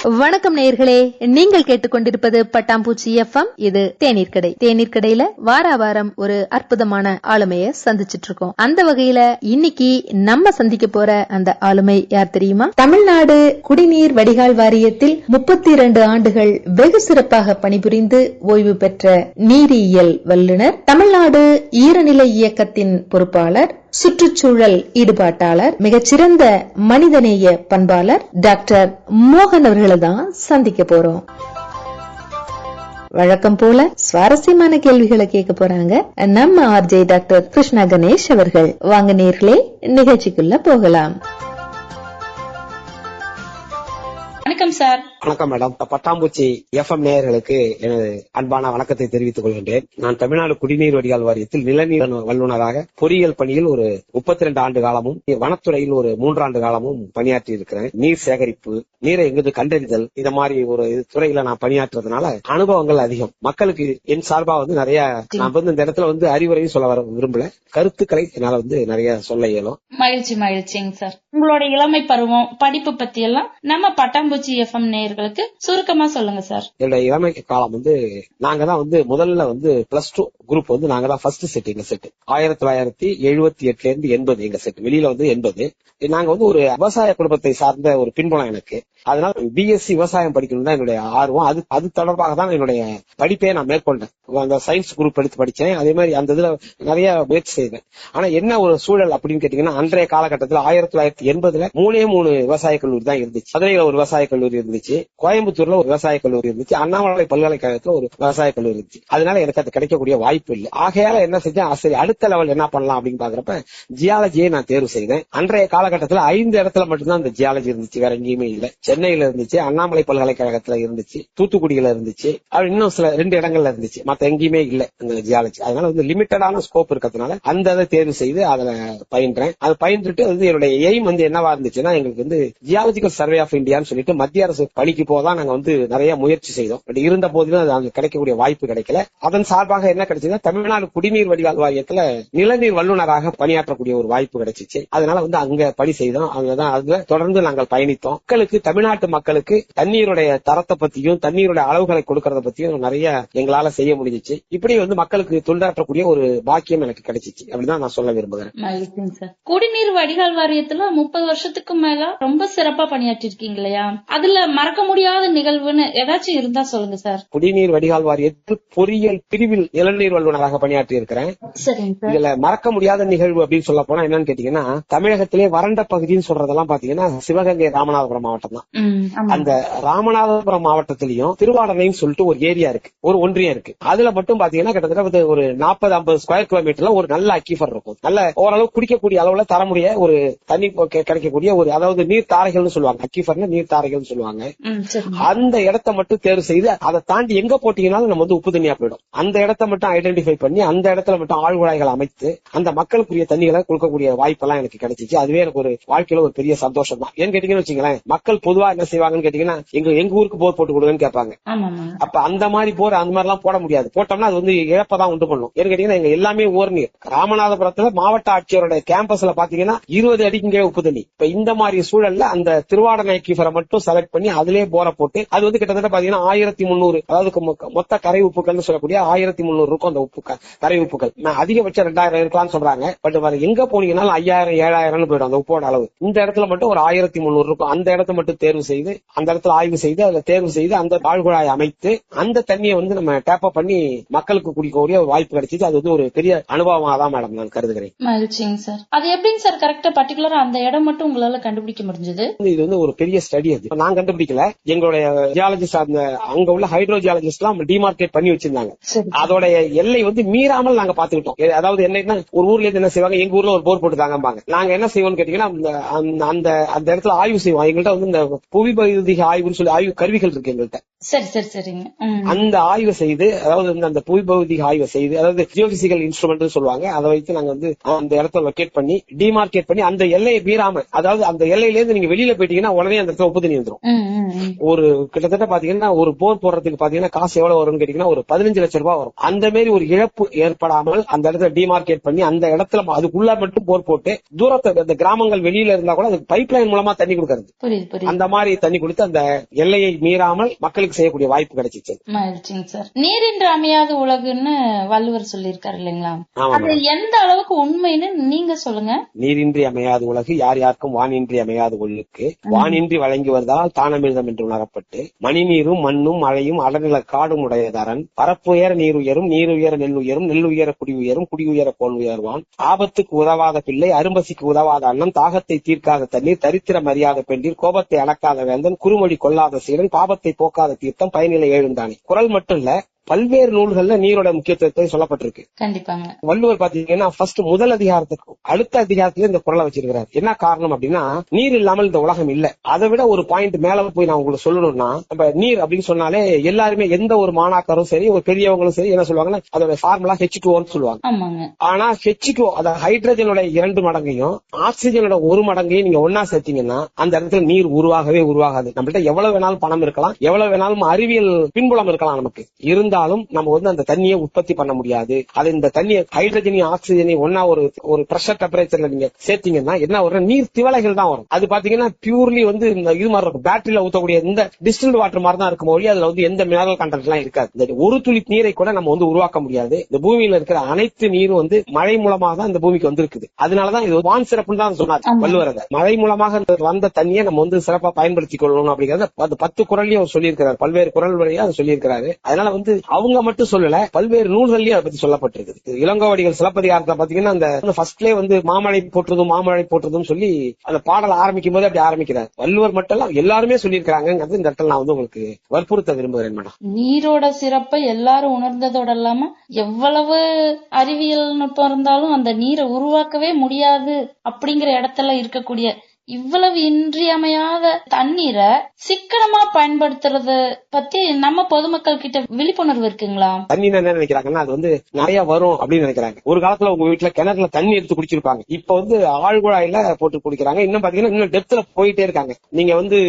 வணக்கம் நேயர்களே, நீங்கள் கேட்டுக்கொண்டிருப்பது பட்டாம்பூச்சி எஃப்எம். இது தேநீர் கடை. தேநீர் கடையில வாரம் ஒரு அற்புதமான ஆளுமைய சந்திச்சிட்டு இருக்கோம். அந்த வகையில இன்னைக்கு நம்ம சந்திக்க போற அந்த ஆளுமை யார் தெரியுமா? தமிழ்நாடு குடிநீர் வடிகால் வாரியத்தில் 32 ஆண்டுகள் வெகு சிறப்பாக பணிபுரிந்து ஓய்வு பெற்ற நீரியல் வல்லுநர், தமிழ்நாடு ஈரநிலை இயக்கத்தின் பொறுப்பாளர், சுற்றுச்சூழல் ஈடுபாட்டாளர், மிகச்சிறந்த மனிதநேய பண்பாளர் டாக்டர் மோகன் அவர்களை தான் சந்திக்க போறோம். வழக்கம் போல சுவாரஸ்யமான கேள்விகளை கேட்க போறாங்க நம்ம ஆர்ஜே டாக்டர் கிருஷ்ணா கணேஷ் அவர்கள். வாங்க நேர்களே, நிகழ்ச்சிக்குள்ள போகலாம். வணக்கம் சார். வணக்கம் மேடம். பட்டாம்பூச்சி எஃப்எம் நேயர்களுக்கு எனது அன்பான வணக்கத்தை தெரிவித்துக் கொள்கின்றேன். நான் தமிழ்நாடு குடிநீர் வடிகால் வாரியத்தில் நிலநீர் வல்லுநராக பொறியியல் பணியில் ஒரு 32 ஆண்டு காலமும், வனத்துறையில் ஒரு 3 ஆண்டு காலமும் பணியாற்றி இருக்கிறேன். நீர் சேகரிப்பு, நீரை எங்கு கண்டறிதல், இந்த மாதிரி ஒரு துறையில நான் பணியாற்றுறதுனால அனுபவங்கள் அதிகம். மக்களுக்கு என் சார்பா நிறைய நான் இந்த இடத்துல அறிவுரையும் சொல்ல வர விரும்பல, கருத்துக்களை என்னால நிறைய சொல்ல இயலும். மகிழ்ச்சிங்க சார். உங்களோட இளமை பருவம், படிப்பு பத்தி எல்லாம் நம்ம பட்டாம்பூச்சி எஃப்எம் நேயர்களுக்கு சுருக்கமா சொல்லுங்க சார். என்னோட இளமை காலம் நாங்க தான் முதல்ல +2 குரூப் நாங்க தான் ஃபர்ஸ்ட் செட். எங்க செட் 1978 இருந்து 80 எங்க செட். வெளியில 80. நாங்க ஒரு விவசாய குடும்பத்தை சார்ந்த ஒரு பின்புலம் எனக்கு. அதனால பிஎஸ்சி விவசாயம் படிக்கணும் தான் என்னுடைய ஆர்வம். அது தொடர்பாக தான் என்னுடைய படிப்பே நான் மேற்கொண்டேன். அந்த சயின்ஸ் குரூப் எடுத்து படிச்சேன். அதே மாதிரி அந்த இதுல நிறைய முயற்சி செய்தேன். ஆனா என்ன ஒரு சூழல் அப்படின்னு கேட்டீங்கன்னா, அன்றைய காலகட்டத்தில் 1980 3 விவசாய கல்லூரி தான் இருந்துச்சு. மதுரையில ஒரு விவசாய கல்லூரி இருந்துச்சு, கோயம்புத்தூர்ல ஒரு விவசாய கல்லூரி இருந்துச்சு, அண்ணாமலை பல்கலைக்கழகத்துல ஒரு விவசாய கல்லூரி இருந்துச்சு. அதனால எனக்கு அது கிடைக்கக்கூடிய வாய்ப்பு இல்லை. ஆகையால என்ன செஞ்சேன், சரி அடுத்த லெவல் என்ன பண்ணலாம் அப்படின்னு பாக்குறப்ப ஜியாலஜியை நான் தேர்வு செய்தேன். அன்றைய காலகட்டத்தில் 5 இடத்துல மட்டும்தான் இந்த ஜியாலஜி இருந்துச்சு, வேற எங்கேயுமே இல்லை. சென்னையில இருந்துச்சு, அண்ணாமலை பல்கலைக்கழகத்துல இருந்துச்சு, தூத்துக்குடியில இருந்துச்சு, இன்னும் சில 2 இடங்கள்ல இருந்துச்சு, மத்த எங்கேயுமே இல்ல இந்த ஜியாலஜி. அதனால லிமிட்டடான ஸ்கோப் இருக்கிறதுனால அந்த இதை தேர்வு செய்து அதுல பயின்றேன். அது பயின்றுட்டு என்னுடைய எய்ம் என்னவா இருந்துச்சுன்னா, எங்களுக்கு ஜியாலஜிக்கல் சர்வே ஆஃப் இந்தியான்னு சொல்லிட்டு மத்திய அரசு பணிக்கு போதான் நாங்க நிறைய முயற்சி செய்தோம். பட் இருந்த போதிலும் அது கிடைக்கக்கூடிய வாய்ப்பு கிடைக்கல. அதன் சார்பாக என்ன கிடைச்சதுன்னா, தமிழ்நாடு குடிநீர் வடிகால் வாரியத்துல நிலநீர் வல்லுநராக பணியாற்றக்கூடிய ஒரு வாய்ப்பு கிடைச்சிச்சு. அதனால அங்க பணி செய்தோம். அங்கதான் அதுல தொடர்ந்து நாங்கள் பயணித்தோம். தமிழ்நாட்டு மக்களுக்கு தண்ணீருடைய தரத்தை பத்தியும் தண்ணீருடைய அளவுகளை கொடுக்கறத பத்தியும் நிறைய எங்களால செய்ய முடிஞ்சிச்சு. இப்படி மக்களுக்கு தொண்டாற்றக்கூடிய ஒரு பாக்கியம் எனக்கு கிடைச்சிச்சு. அப்படிதான் நான் சொல்ல விரும்புகிறேன். குடிநீர் வடிகால் வாரியத்துல 30 வருஷத்துக்கு மேல ரொம்ப சிறப்பா பணியாற்றி இருக்கீங்க இல்லையா? அதுல மறக்க முடியாத நிகழ்வுன்னு ஏதாச்சும் இருந்தா சொல்லுங்க சார். குடிநீர் வடிகால் வாரியத்தில் பொறியியல் பிரிவில் நிலநீர் வல்லுநராக பணியாற்றி இருக்கிறேன். இதுல மறக்க முடியாத நிகழ்வு அப்படின்னு சொல்ல போனா என்னன்னு கேட்டீங்கன்னா, தமிழகத்திலே வறண்ட பகுதின்னு சொல்றதெல்லாம் பாத்தீங்கன்னா சிவகங்கை ராமநாதபுரம் மாவட்டம் தான். அந்த ராமநாதபுரம் மாவட்டத்திலயும் திருவாடனைன்னு சொல்லிட்டு ஒரு ஏரியா இருக்கு, ஒரு ஒன்றியம் இருக்கு. அதுல மட்டும் பாத்தீங்கன்னா கிட்டத்தட்ட ஒரு 40-50 ஸ்கொயர் கிலோமீட்டர்ல ஒரு நல்ல அக்கிஃபர் இருக்கும். நல்ல ஓரளவு குடிக்கக்கூடிய அளவுல தரமுடிய ஒரு தண்ணி கிடைக்கக்கூடிய ஒரு, அதாவது நீர் தாரைகள்னு சொல்லுவாங்க, அக்கிஃபர்னு நீர் தாரைகள் சொல்லுவாங்க. அந்த இடத்தை மட்டும் தேர்வு செய்து அதை தாண்டி எங்க போட்டீங்கன்னாலும் நம்ம உப்பு தண்ணியா போயிடும். அந்த இடத்தை மட்டும் ஐடென்டிஃபை பண்ணி அந்த இடத்துல மட்டும் ஆழ்குழாய்கள் அமைத்து அந்த மக்களுக்குரிய தண்ணிகளை கொடுக்கக்கூடிய வாய்ப்பெல்லாம் எனக்கு கிடைச்சிச்சு. அதுவே எனக்கு ஒரு வாழ்க்கையில ஒரு பெரிய சந்தோஷம் தான். ஏன்னு கேட்டீங்கன்னு வச்சுங்களேன், மக்கள் பொதுவா என்ன செய்வாங்கன்னு கேட்டீங்கன்னா, எங்க ஊருக்கு போர் போட்டு கொடுங்கன்னு கேட்பாங்க. அப்ப அந்த மாதிரி போர் அந்த மாதிரி எல்லாம் போட முடியாது. போட்டோம்னா அது இழப்பதான் உண்டு பண்ணும். ஏன்னு கேட்டீங்கன்னா, எங்க எல்லாமே ஓர் நீர். ராமநாதபுரத்துல மாவட்ட ஆட்சியரோட கேம்பஸ்ல பாத்தீங்கன்னா 20 அடிக்கு உப்பு தண்ணி. இப்ப இந்த மாதிரி சூழல்ல அந்த திருவாடனை கீஃபரை மட்டும் செலக்ட் பண்ணி அதிலே போரை போட்டு அது கிட்டத்தட்ட பாத்தீங்கன்னா 1300, அதாவது மொத்த கரை உப்புகள்னு சொல்லக்கூடிய 1300 இருக்கும் அந்த உப்பு கரை உப்புகள். அதிகபட்சம் 2000 இருக்கலாம்னு சொல்றாங்க. பட் எங்க போனீங்கன்னாலும் 5000-7000 போயிடும் அந்த உப்போட அளவு. இந்த இடத்துல மட்டும் ஒரு 1300 இருக்கும். அந்த இடத்த மட்டும் தேர்வு செய்து அந்த இடத்துல ஆய்வு செய்து அதுல தேர்வு செய்து அந்த ஆழ்குழாய் அமைத்து அந்த தண்ணியை நம்ம டேப் அப் பண்ணி மக்களுக்கு குடிக்கக்கூடிய வாய்ப்பு கிடைச்சிச்சு. அது ஒரு பெரிய அனுபவமா தான் மேடம் நான் கருதுகிறேன். மகிழ்ச்சிங்க சார். அது எப்படிங்க சார் கரெக்டா பர்டிகுலரா அந்த இடம் மட்டும் உங்களால கண்டுபிடிக்க முடிஞ்சது? இது ஒரு பெரிய ஸ்டடி. அது நான் கண்டுபிடிக்கல, எங்களுடைய ஜியாலஜிஸ்ட் அந்த அங்க உள்ள ஹைட்ரோ ஜியாலஜிஸ்ட் எல்லாம் டிமார்க்கேட் பண்ணி வச்சிருந்தாங்க. அதோட எல்லை மீறாமல் நாங்க பாத்துக்கிட்டோம். அதாவது என்ன, ஒரு ஊர்ல இருந்து என்ன செய்வாங்க, எங்க ஊர்ல ஒரு போர் போட்டு தாங்கம்பாங்க. நாங்க என்ன செய்வோம்னு கேட்டீங்கன்னா, அந்த இடத்துல ஆய்வு செய்வோம். எங்கள்கிட்ட இந்த புவி பௌதிக ஆய்வுன்னு சொல்லி ஆய்வு கருவிகள் இருக்கு எங்கள்கிட்ட. சரிங்க. அந்த ஆய்வு செய்து, அதாவது அந்த புவி பௌதிக ஆய்வு செய்து, அதாவது ஜியோபிசிக்கல் இன்ஸ்ட்ருமெண்ட் சொல்லுவாங்க, அதை வைத்து நாங்க அந்த இடத்துல லொகேட் பண்ணி டிமார்க்கேட் பண்ணி அந்த எல்லையை மீறாம, அதாவது அந்த எல்லையில இருந்து நீங்க வெளியில போயிட்டீங்கன்னா உடனே அந்த இடத்துல உப்பு தண்ணி வந்துடும். ஒரு கிட்டத்தட்ட பாத்தீங்கன்னா ஒரு போர் போடுறதுக்கு பாத்தீங்கன்னா காசு எவ்வளவு வரும்னு கேட்டீங்கன்னா ஒரு 15 லட்சம் ரூபாய் வரும். அந்த மாதிரி ஒரு இழப்பு ஏற்படாமல் அந்த இடத்துல டிமார்க்கெட் பண்ணி அந்த இடத்துல அதுக்குள்ள மட்டும் போர் போட்டு தூரத்தை அந்த கிராமங்கள் வெளியில இருந்தா கூட அதுக்கு பைப் லைன் மூலமா தண்ணி கொடுக்கறது, அந்த மாதிரி தண்ணி கொடுத்து அந்த எல்லையை மீறாமல் மக்களுக்கு செய்யக்கூடிய வாய்ப்பு கிடைச்சிச்சு. நீரின்றி அமையாத உலகுன்னு வள்ளுவர் சொல்லியிருக்காரு இல்லைங்களா? அது எந்த அளவுக்கு உண்மைன்னு நீங்க சொல்லுங்க. நீரின்றி அமையாத உலகு யார் யாருக்கும் வானின்றி அமையாத ஒழுக்கு, வானின்றி வழங்கி வருவதால் தானமிர்தம் என்று உணரப்பட்டு மணி நீரும் மண்ணும் மழையும் அடநில காடும் உடையதரன் பரப்புயர நீர் உயரும், நீர் உயர நெல் உயரும், நெல் உயர குடி உயரும், குடி உயர கோல் உயர்வான், ஆபத்துக்கு உதவாத பிள்ளை அரும்பசிக்கு உதவாத அண்ணன், தாகத்தை தீர்க்காத தண்ணீர், தரித்திரம் அறியாத பெண்டீர், கோபத்தை அடக்காத வேந்தன், குறுமொழி கொள்ளாத சீடன், பாபத்தை போக்காத தீர்த்தம், பயனிலை எழுந்தானே. குறள் மட்டும் இல்ல, பல்வேறு நூல்கள்ல நீரோட முக்கியத்துவத்தை சொல்லப்பட்டிருக்கு. கண்டிப்பாங்க. வள்ளுவர் பாத்தீங்கன்னா ஃபர்ஸ்ட் முதல் அதிகாரத்துக்கு அடுத்த அதிகாரத்துல இந்த குறளை வச்சிருக்கிறார். என்ன காரணம் அப்படின்னா, நீர் இல்லாமல் இந்த உலகம் இல்ல. அதை விட ஒரு பாயிண்ட் மேல போய் நான் உங்களுக்கு சொல்லணும்னா, நம்ம நீர் அப்படின்னு சொன்னாலே எல்லாருமே எந்த ஒரு மாணாக்கரும் சரி ஒரு பெரியவங்களும் சரி என்ன சொல்லுவாங்கன்னா அதோட ஃபார்முலா H2O சொல்லுவாங்க. ஆனா H2O அத ஹைட்ரஜனோட 2 மடங்கையும் ஆக்சிஜனோட 1 மடங்கையும் நீங்க ஒன்னா சேர்த்தீங்கன்னா அந்த இடத்துல நீர் உருவாகவே உருவாகாது. நம்மள்ட்ட எவ்வளவு வேணாலும் பணம் இருக்கலாம், எவ்வளவு வேணாலும் அறிவியல் பின்புலம் இருக்கலாம், நமக்கு இருந்தாலும் நம்ம வந்து அந்த தண்ணியை உற்பத்தி பண்ண முடியாது. அது இந்த தண்ணியை ஹைட்ரஜனையும் ஆக்சிஜனையும் ஒன்னா ஒரு பிரஷர் டெம்பரேச்சர்ல நீங்க சேர்த்தீங்கன்னா என்ன வரும், நீர் திவலைகள் தான் வரும். அது பாத்தீங்கன்னா பியூர்லி வந்து இந்த இது மாதிரி இருக்கும், பேட்டரியில ஊத்தக்கூடிய இந்த டிஸ்டில்டு வாட்டர் மாதிரி தான் இருக்கும் ஒழிய அதுல வந்து எந்த மினரல் கண்டென்ட் எல்லாம் இருக்காது. இந்த ஒரு துளி நீரை கூட நம்ம வந்து உருவாக்க முடியாது. இந்த பூமியில இருக்கிற அனைத்து நீரும் வந்து மழை மூலமாக தான் இந்த பூமிக்கு வந்திருக்குது. அதனாலதான் இது வான் சிறப்புன்னு தான் சொன்னார் வள்ளுவர். மழை மூலமாக வந்த தண்ணியை நம்ம வந்து சிறப்பா பயன்படுத்திக் கொள்ளணும் அப்படிங்கறத 10 குறளையும் சொல்லியிருக்கிறார், பல்வேறு குறள் வழியா அதை சொல்லியிருக்கிறாரு. அதனால வந்து அவங்க மட்டும் சொல்லல, பல்வேறு நூல்கள்லயும் அதை பத்தி சொல்லப்பட்டிருக்கு. இளங்கோவடிகள் சிலப்பதிகாரத்தை பாத்தீங்கன்னா அந்த ஃபர்ஸ்ட்லயே வந்து மாமழை போற்றுதும் மாமழை போற்றுதும் சொல்லி அந்த பாடல் ஆரம்பிக்கும் போது அப்படி ஆரம்பிக்கிறார். வள்ளுவர் மட்டும் எல்லாருமே சொல்லியிருக்காங்க. இந்த இடத்துல நான் வந்து உங்களுக்கு வற்புறுத்த விரும்புகிறேன் மேடம். நீரோட சிறப்பை எல்லாரும் உணர்ந்ததோட இல்லாம எவ்வளவு அறிவியல் நுட்பம் இருந்தாலும் அந்த நீரை உருவாக்கவே முடியாது அப்படிங்கிற இடத்துல இருக்கக்கூடிய இவ்வளவு இன்றியமையாத தண்ணீரை சிக்கனமா பயன்படுத்துறத பத்தி நம்ம பொதுமக்கள் கிட்ட விழிப்புணர்வு இருக்குங்களா? தண்ணி என்ன நினைக்கிறாங்கன்னா அது வந்து நிறைய வரும் அப்படின்னு நினைக்கிறாங்க. ஒரு காலத்துல உங்க வீட்டுல கிணறுல தண்ணி எடுத்து குடிச்சிருப்பாங்க, இப்ப வந்து ஆழ்குழாயில போட்டு குடிக்கிறாங்க. இன்னும் பாத்தீங்கன்னா இன்னும் டெப்த்ல போயிட்டே இருக்காங்க. நீங்க வந்து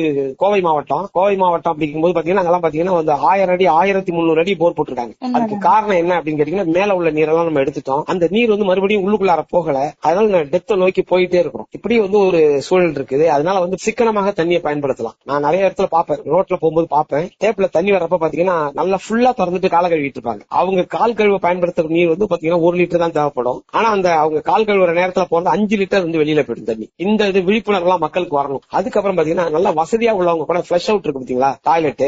கோவை மாவட்டம் அப்படிங்கும்போது பாத்தீங்கன்னா அங்கெல்லாம் பாத்தீங்கன்னா வந்து 1000 அடி 1300 அடி போர் போட்டிருக்காங்க. அதுக்கு காரணம் என்ன அப்படின்னு கேட்டீங்கன்னா மேல உள்ள நீரெல்லாம் நம்ம எடுத்துட்டோம், அந்த நீர் வந்து மறுபடியும் உள்ளுக்குள்ளார போகல, அதனால டெப்த் நோக்கி போயிட்டே இருக்கிறோம். இப்படி வந்து ஒரு சூழல் இருக்குது. அதனால வந்து சிக்கனமாக தண்ணியை பயன்படுத்தலாம். நான் நிறைய இடத்துல பாப்பேன், ரோட்ல போகும்போது பாப்பேன், டேப்ல தண்ணி வரப்ப பாத்தீங்கன்னா நல்லா ஃபுல்லா திறந்துட்டு கால கழுவிட்டு இருப்பாங்க. அவங்க கால் கழுவ பயன்படுத்துற நீர் வந்து பாத்தீங்கன்னா 1 லிட்டர் தான் தேவைப்படும். ஆனா அந்த அவங்க கால் கழுவுற நேரத்துல போறது 5 லிட்டர் வந்து வெளியில போயிடும் தண்ணி. இந்த இது விழிப்புணர்வு எல்லாம் மக்களுக்கு வரணும். அதுக்கப்புறம் பாத்தீங்கன்னா நல்லா வசதியா உள்ளவங்க கூட பிளஷ் அவுட் இருக்கு பாத்தீங்களா, டாய்லெட்,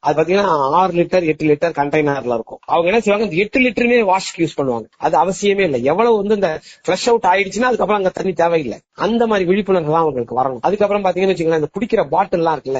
அது பாத்தீங்கன்னா 6 லிட்டர் 8 லிட்டர் கண்டெய்னர்ல இருக்கும். அவங்க என்ன செய்வாங்க, 8 லிட்டருமே வாஷ்க்கு யூஸ் பண்ணுவாங்க. அது அவசியமே இல்லை. எவ்வளவு வந்து இந்த பிளஷ் அவுட் ஆயிடுச்சுன்னா அதுக்கப்புறம் அங்க தண்ணி தேவையில்லை. அந்த மாதிரி விழிப்புணர்வு தான் அவங்களுக்கு வரணும். அதுக்கப்புறம் பாத்தீங்கன்னு வச்சுக்கோங்களேன், இந்த குடிக்கிற பாட்டில் எல்லாம் இருக்குல்ல,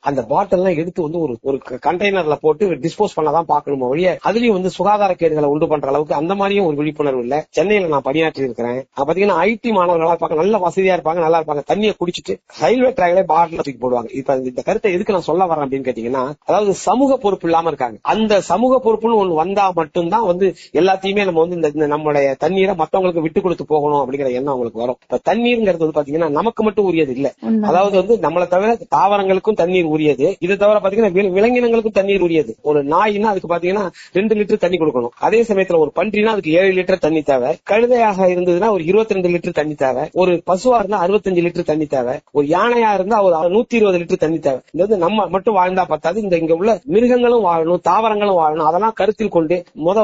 அந்த பாட்டில் எல்லாம் எடுத்து வந்து ஒரு கண்டெய்னர்ல போட்டு டிஸ்போஸ் பண்ணதான் பாக்கணும் ஒழிய அதுலயும் வந்து சுகாதார கேடுகளை உண்டு பண்ற அளவுக்கு அந்த மாதிரியும் ஒரு விழிப்புணர்வு இல்ல. சென்னையில நான் பணியாற்றி இருக்கிறேன். பாத்தீங்கன்னா ஐடி மாணவர்களா இருப்பாங்க, நல்ல வசதியா இருப்பாங்க, நல்லா இருப்பாங்க, தண்ணியை குடிச்சிட்டு ரயில்வே ட்ராக்ல பாட்டில் தூக்கி போடுவாங்க. இப்ப இந்த கருத்தை எதுக்கு நான் சொல்ல வரேன் அப்படின்னு கேட்டீங்கன்னா, அதாவது சமூக பொறுப்பு இல்லாம இருக்காங்க. அந்த சமூக பொறுப்புன்னு ஒண்ணு வந்தா மட்டும்தான் வந்து எல்லாத்தையுமே நம்ம வந்து இந்த நம்மளுடைய தண்ணீரை மத்தவங்களுக்கு விட்டு கொடுத்து போகணும் அப்படிங்கிற எண்ணம் அவங்களுக்கு வரும். இப்ப தண்ணீர்ங்கிறது வந்து பாத்தீங்கன்னா நமக்கு மட்டும் உரியது இல்ல. அதாவது வந்து நம்மளை தவிர தாவரங்களுக்கும் தண்ணீர் உரியது. இதை தவிர பாத்தீங்கன்னா விலங்கினங்களுக்கும் தண்ணீர் உரியது. ஒரு நாய்னா அதுக்கு பாத்தீங்கன்னா 2 லிட்டர் தண்ணி கொடுக்கணும். அதே சமயத்துல ஒரு பன்றினா அதுக்கு 7 லிட்டர் தண்ணி தேவை. கழுதையாக இருந்ததுன்னா ஒரு 22 லிட்டர் தண்ணி தேவை. ஒரு பசுவா இருந்தா 65 லிட்டர் தண்ணி தேவை. ஒரு யானையா இருந்தா ஒரு 120 லிட்டர் தண்ணி தேவை. இது வந்து நம்ம மட்டும் வாழ்ந்தா பத்தாது, இங்க உள்ள மிருகங்களும் வாழணும், தாவரங்களும் வாழணும். அதெல்லாம் கருத்தில் கொண்டு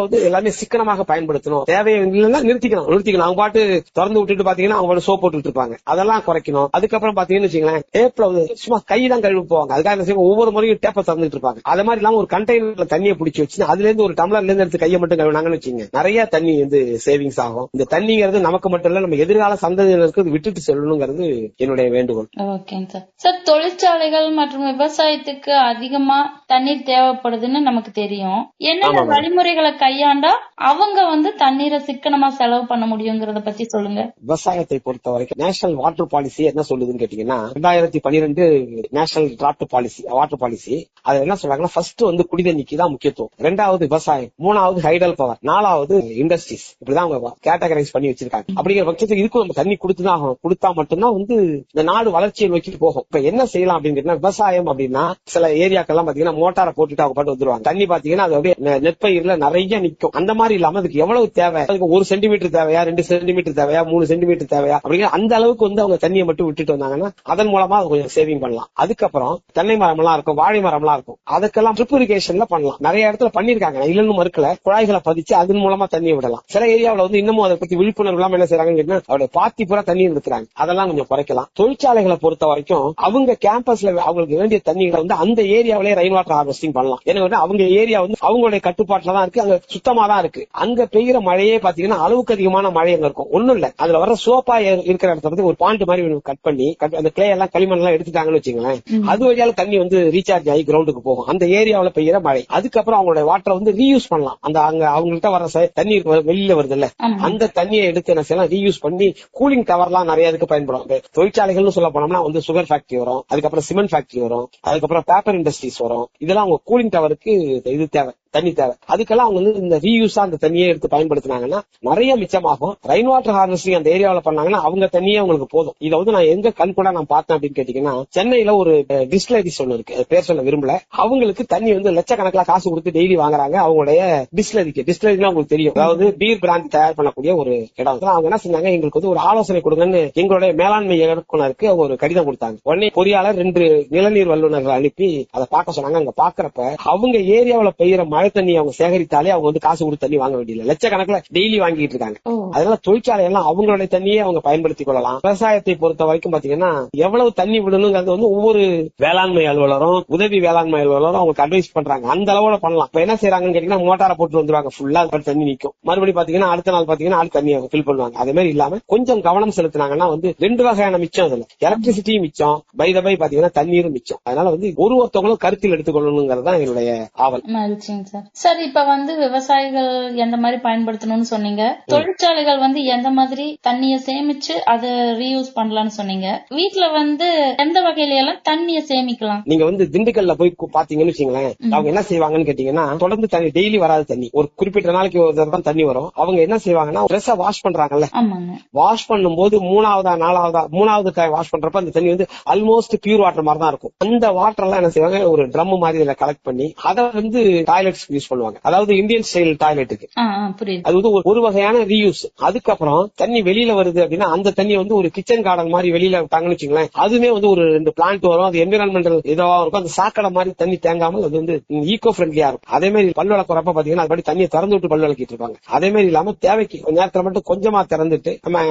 வந்து எல்லாமே சிக்கனமாக பயன்படுத்தணும். தேவையை இல்லைன்னா நிறுத்திக்கணும். அவங்க பாட்டு திறந்து விட்டுட்டு பாத்தீங்கன்னா அவங்க சோப் போட்டுட்டு இருப்பாங்க. அதெல்லாம் குறைக்கணும். அதுக்கப்புறம் பாத்தீங்கன்னு வச்சுங்களேன், டேப்ல சும்மா கைதான் கழுவி போவாங்க. அதுக்காக ஒவ்வொரு முறையும் டேப்பை திறந்துட்டு இருப்பாங்க. அது மாதிரி இல்லாம ஒரு கண்டெய்னர்ல தண்ணியை பிடிச்சி வச்சு அதுல இருந்து ஒரு டம்ளர்ல இருந்து எடுத்து கையை மட்டும் கழுவினாங்கன்னு வச்சுங்க, நிறைய தண்ணி வந்து சேவிங்ஸ் ஆகும். இந்த தண்ணிங்கிறது நமக்கு மட்டும் இல்ல, நம்ம எதிர்கால சந்ததியினருக்கு விட்டுட்டு செல்லணுங்கிறது என்னுடைய வேண்டுகோள். ஓகேங்க சார். தொழிற்சாலைகள் மற்றும் விவசாயத்துக்கு அதிகமா தண்ணீர் தேவைப்படுதுன்னு நமக்கு தெரியும். என்னென்ன வழிமுறைகளை கையாண்டா அவங்க வந்து தண்ணீரை சிக்கனமா செலவு பண்ண முடியுங்கிறத பத்தி சொல்லுங்க. விவசாயத்தை பொறுத்த வரைக்கும் நேஷனல் வாட்டர் பாலிசி என்ன சொல்லுதுன்னு கேட்டீங்கன்னா 2012 national draft policy water policy அதுல என்ன சொல்றாங்கன்னா ஃபர்ஸ்ட் வந்து குடிதண்ணிக்கு தான் முக்கியத்துவம், 2வது விவசாயம், 3வது ஹைடல் பவர், 4வது இண்டஸ்ட்ரீஸ். இப்படிதான் அவங்க கேட்டகரைஸ் பண்ணி வச்சிருக்காங்க. அப்படிங்கிற பட்சத்துக்கு இதுக்கும் நம்ம தண்ணி கொடுத்துதான் ஆகணும். கொடுத்தா மட்டும்தான் வந்து இந்த நாடு வளர்ச்சியை நோக்கி போகும். இப்ப என்ன செய்யலாம் அப்படின்னு விவசாயம் அப்படின்னா சில ஏரியாக்கெல்லாம் பாத்தீங்கன்னா மோட்டாரை போட்டுட்டு அவங்க பாட்டு வந்துருவாங்க. தண்ணி பாத்தீங்கன்னா அது அப்படியே நெற்பயிர்ல நிறைய நிக்கும். அந்த மாதிரி இல்லாம அதுக்கு எவ்வளவு தேவை, அதுக்கு 1 சென்டிமீட்டர் தேவையா, 2 சென்டிமீட்டர் தேவையா, 3 சென்டிமீட்டர் தேவையா அப்படிங்கிற அந்த அளவுக்கு வந்து அவங்க தண்ணியை மட்டும் விட்டுட்டு வந்தாங்கன்னா அதன் மூலமா கொஞ்சம் சேவிங் பண்ணலாம். அதுக்கப்புறம் தென்னை மரம் எல்லாம் இருக்கும், வாழை மரம் எல்லாம் இருக்கும், அதுக்கெல்லாம் ட்ரிப் இரிகேஷன்ல பண்ணலாம். நிறைய இடத்துல பண்ணிருக்காங்க, இல்லன்னு மறுக்கல. குழாய்களை பதிச்சு அதன் மூலமா தண்ணியை விடலாம். சில ஏரியாவில் வந்து இன்னமும் அதை பத்தி விழிப்புணர்வு எல்லாம் என்ன செய்யறாங்க, அவருடைய பாத்தி பூரா தண்ணி எடுத்துறாங்க. அதெல்லாம் கொஞ்சம் குறைக்கலாம். தொழிற்சாலைகளை பொறுத்த வரைக்கும் அவங்க கேம்பஸ்ல அவங்களுக்கு வேண்டிய தண்ணிகளை வந்து அந்த ஏரியாவிலே ரெயின் வாட்டர் ஹார்வெஸ்டிங் பண்ணலாம். ஏன்னா அவங்க ஏரியா வந்து அவங்களுடைய கட்டுப்பாட்டுல தான் இருக்கு, அங்க சுத்தமா தான் இருக்கு. அங்க பெய்யற மழையே பாத்தீங்கன்னா அளவுக்கு அதிகமான மழை அங்க இருக்கும். ஒண்ணும் இல்ல, அதுல வர சோப்பா இருக்கிற இடத்துல வந்து ஒரு பாயிண்ட் மாதிரி கட் பண்ணி அந்த கிளே எல்லாம் களிமண் எல்லாம் எடுத்துட்டாங்கன்னு வச்சுங்களேன், அது வழியால தண்ணி வந்து ரீசார்ஜ் ஆகி கிரவுண்டுக்கு போகும். அந்த ஏரியாவில பெய்யற மழை அதுக்கப்புறம் அவங்களுடைய வாட்டரை வந்து ரீயூஸ் பண்ணலாம். அந்த அங்க அவங்கள்ட்ட வர தண்ணி வெளியில வருது இல்ல, அந்த தண்ணியை எடுத்து என்ன செய்யலாம், ரீயூஸ் பண்ணி கூலிங் டவர் எல்லாம் நிறைய இதுக்கு பயன்படும். தொழிற்சாலைகள் சொல்ல போனோம்னா வந்து சுகர் ஃபேக்டரி வரும், அதுக்கப்புறம் சிமெண்ட் ஃபேக்டரி வரும், அதுக்கப்புறம் பேப்பர் இண்டஸ்ட்ரீஸ் வரும். இதெல்லாம் அவங்க கூலிங் டவருக்கு இது தேவை, தண்ணி தேவை. அதுக்கெல்லாம் அவங்க வந்து இந்த ரீயூஸா அந்த தண்ணியை எடுத்து பயன்படுத்தினாங்கன்னா நிறைய மிச்சமாகும். ரெயின் வாட்டர் ஹார்வெஸ்டிங் அந்த ஏரியாவில் பண்ணாங்கன்னா அவங்க தண்ணியே அவங்களுக்கு போதும். இதை வந்து நான் எங்க கண் கூட நான் பார்த்தேன் அப்படின்னு கேட்டீங்கன்னா, சென்னையில ஒரு டிஸ்டிலரிஸ் ஒண்ணு இருக்கு, பேர் சொல்ல விரும்பல. அவங்களுக்கு தண்ணி வந்து லட்சக்கணக்கில் காசு கொடுத்து டெய்லி வாங்குறாங்க. அவங்களுடைய டிஸ்டிலரினா உங்களுக்கு தெரியும், அதாவது பீர் பிராண்ட் தயார் பண்ணக்கூடிய ஒரு இடம். அவங்க என்ன செஞ்சாங்க, எங்களுக்கு வந்து ஒரு ஆலோசனை கொடுங்கன்னு எங்களுடைய மேலாண்மை இயக்குனருக்கு ஒரு கடிதம் கொடுத்தாங்க. உடனே பொறியாளர் 2 நிலநீர் வல்லுநர்கள் அனுப்பி அதை பார்க்க சொன்னாங்க. அங்க பாக்குறப்ப அவங்க ஏரியாவில் பெய்யற மழை தண்ணி அவங்க சேகரித்தாலே அவங்க வந்து காசு கொடுத்து தண்ணி வாங்க வேண்டியது, லட்சக்கணக்கில் டெய்லி வாங்கிட்டு இருக்காங்க. அதனால தொழிற்சாலை எல்லாம் அவங்களுடைய தண்ணியே அவங்க பயன்படுத்திக் கொள்ளலாம். விவசாயத்தை பொறுத்த வரைக்கும் பாத்தீங்கன்னா எவ்வளவு தண்ணி விடணுங்கிறது வந்து ஒவ்வொரு வேளாண்மை அலுவலரும் உதவி வேளாண்மை அலுவலரும் அவங்களுக்கு அட்வைஸ் பண்றாங்க. அந்த அளவுல பண்ணலாம். இப்ப என்ன செய்யறாங்கன்னு கேட்டீங்கன்னா, மோட்டாரை போட்டு வந்துருவாங்க, ஃபுல்லா தண்ணி நிக்கும். மறுபடியும் பாத்தீங்கன்னா அடுத்த நாள் பாத்தீங்கன்னா ஆள் தண்ணியை ஃபில் பண்ணுவாங்க. அதே மாதிரி இல்லாம கொஞ்சம் கவனம் செலுத்தினாங்கன்னா வந்து 2 வகையான மிச்சம், அதுல எலக்ட்ரிசிட்டியும் மிச்சம், பை த பை பாத்தீங்கன்னா தண்ணீரும் மிச்சம். அதனால வந்து ஒருத்தவங்களும் கருத்தில் எடுத்துக்கொள்ளணுங்கிறது தான் என்னுடைய ஆவல். சார், இப்ப வந்து விவசாயிகள் எந்த மாதிரி பயன்படுத்தணும்னு சொன்னீங்க, தொழிற்சாலைகள் வந்து எந்த மாதிரி தண்ணிய சேமிச்சு அதை ரீயூஸ் பண்ணலாம்னு சொன்னீங்க. வீட்டுல வந்து எந்த வகையில எல்லாம் தண்ணிய சேமிக்கலாம்? நீங்க வந்து திண்டுக்கல்ல போய் பாத்தீங்கன்னு வச்சுங்களேன், அவங்க என்ன செய்வாங்கன்னு கேட்டீங்கன்னா, தொடர்ந்து தண்ணி டெய்லி வராது தண்ணி, ஒரு குறிப்பிட்ட நாளைக்கு ஒரு தடவை தான் தண்ணி வரும். அவங்க என்ன செய்வாங்கன்னா, ட்ரெஸ்ஸை வாஷ் பண்றாங்கல்ல, வாஷ் பண்ணும்போது 3வது வாஷ் பண்றப்ப அந்த தண்ணி வந்து ஆல்மோஸ்ட் பியூர் வாட்டர் மாதிரி தான் இருக்கும். அந்த வாட்டர் எல்லாம் என்ன செய்வாங்க, ஒரு ட்ரம் மாதிரி இதுல கலெக்ட் பண்ணி அதை வந்து டாய்லெட்ஸ் யூஸ் பண்ணுவாங்க. அதாவது இந்தியன் ஸ்டைல் டாய்லெட்டுக்கு அது வந்து ஒரு வகையான ரீயூஸ். அதுக்கப்புறம் தண்ணி வெளியில வருது அப்படின்னா அந்த தண்ணி வந்து ஒரு கிச்சன் கார்டன் மாதிரி வெளியில விட்டாங்கன்னு வச்சுங்களேன், அதுவே வந்து ஒரு 2 பிளான்ட் வரும். அது என்விரான்மெண்டல் இதுவா இருக்கும். அந்த சாக்கடை மாதிரி தண்ணி தேங்காமல் அது வந்து ஈகோ ஃப்ரெண்ட்லியா இருக்கும். அதே மாதிரி பல் விளக்குறப்ப பாத்தீங்கன்னா அது தண்ணியை திறந்து விட்டு பல் விளக்கிட்டு இருப்பாங்க. அதே மாதிரி இல்லாம தேவைக்கு நேரத்துல மட்டும் கொஞ்சமா திறந்துட்டு நம்ம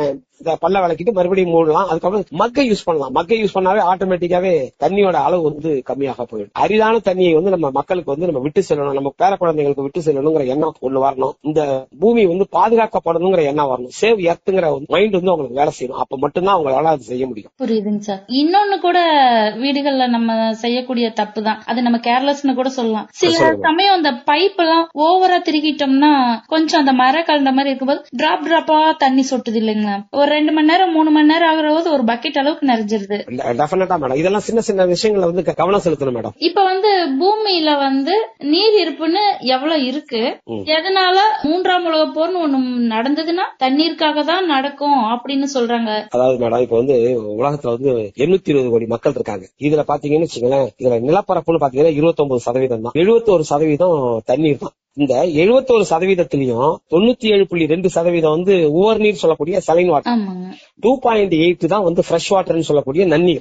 பல்ல விளக்கிட்டு மறுபடியும் மூடலாம். அதுக்கப்புறம் மக்கை யூஸ் பண்ணலாம். மக்கை யூஸ் பண்ணாவே ஆட்டோமேட்டிக்காவே தண்ணியோட அளவு வந்து கம்மியாக போயிடும். அரிதான தண்ணியை வந்து நம்ம மக்களுக்கு வந்து நம்ம விட்டு செல்லணும், நம்ம பேர குழந்தைகளுக்கு விட்டு செல்லணுங்கிற எண்ணம் ஒண்ணு வரணும். இந்த பூமி வந்து பாதுகாக்கப்படணுங்கிற எண்ணம் வரணும். சேவ் எர்த்துங்கிற மைண்ட் வந்து அவங்களுக்கு வேலை செய்யணும். அப்ப மட்டும்தான் அவங்களால அது செய்ய முடியும். புரியுதுங்க சார். இன்னொன்னு கூட வீடுகள்ல நம்ம செய்யக்கூடிய தப்பு தான், அது நம்ம கேர்லெஸ்னு கூட சொல்லலாம். சில சமயம் அந்த பைப் எல்லாம் ஓவரா திருக்கிட்டோம்னா கொஞ்சம் அந்த மர கலந்த மாதிரி இருக்கும்போது டிராப்பா தண்ணி சொட்டுது இல்லைங்களா, ஒரு 2 மணி நேரம் 3 மணி நேரம் ஆகுற போது ஒரு பக்கெட் அளவுக்கு நிறைஞ்சிருது. டெஃபினட்டா மேடம், இதெல்லாம் சின்ன சின்ன விஷயங்களை வந்து கவனம் செலுத்தணும் மேடம். இப்ப வந்து பூமியில வந்து நீர் இருப்புன்னு எவ்வளவு இருக்கு, எதனால 3ஆம் உலக போர்னு ஒண்ணு நடந்ததுன்னா தண்ணீருக்காக தான் நடக்கும் அப்படின்னு சொல்றாங்க. அதாவது மேடம், இப்ப வந்து உலகத்துல வந்து 820 கோடி மக்கள் இருக்காங்க. இதுல பாத்தீங்கன்னு வச்சுங்களேன், இதுல நிலப்பரப்புன்னு பாத்தீங்கன்னா 29% தான், 71% தண்ணீர் தான். இந்த 71%லயும் 97.2% வந்து உவர் நீர் சொல்லக்கூடிய சலைன் வாட்டர், 2.8 தான் வந்து ஃப்ரெஷ் வாட்டர்னு சொல்லக்கூடிய நன்னீர்.